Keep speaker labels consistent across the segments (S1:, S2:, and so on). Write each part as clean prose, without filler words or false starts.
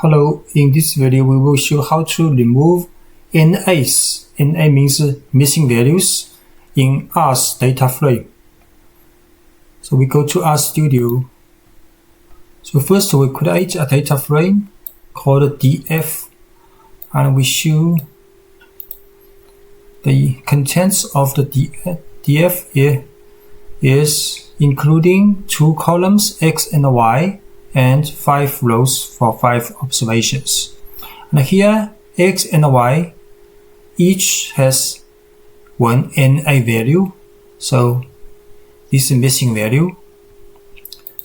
S1: Hello, in this video we will show how to remove NAs. NA means missing values in R's data frame. So we go to RStudio. So first we create a data frame called df, and we show the contents of the df is including 2 columns x and y and 5 rows for 5 observations. And here x and y each has one NA value, so this is missing value.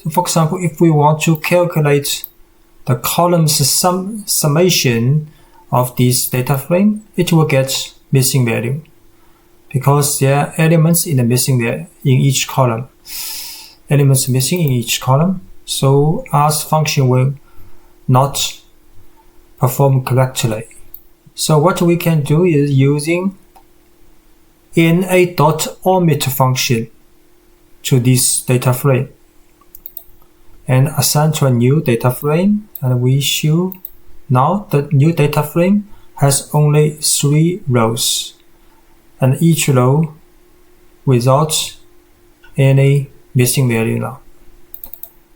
S1: So for example, if we want to calculate the columns summation of this data frame, it will get missing value because there are elements in the missing in each column. Elements missing in each column, so R's function will not perform correctly. So what we can do is using na.omit function to this data frame and assign to a new data frame, and we show now the new data frame has only 3 rows and each row without any missing value now.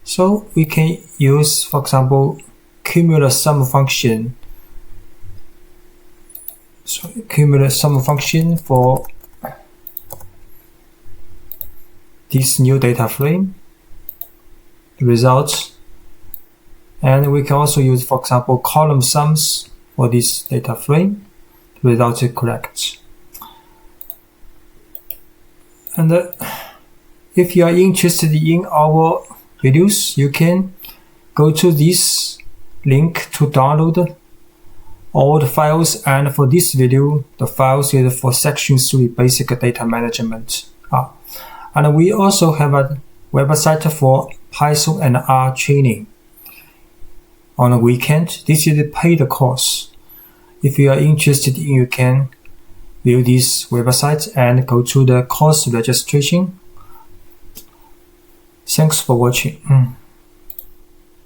S1: So we can use, for example, cumulative sum function. So cumulative sum function for this new data frame results, and we can also use, for example, column sums for this data frame. The result is correct. And if you are interested in our videos, you can go to this link to download all the files, and for this video the files is for section 3 basic data management. And we also have a website for Python and R training on the weekend. This is a paid course. If you are interested, you can view this website and go to the course registration. Thanks for watching.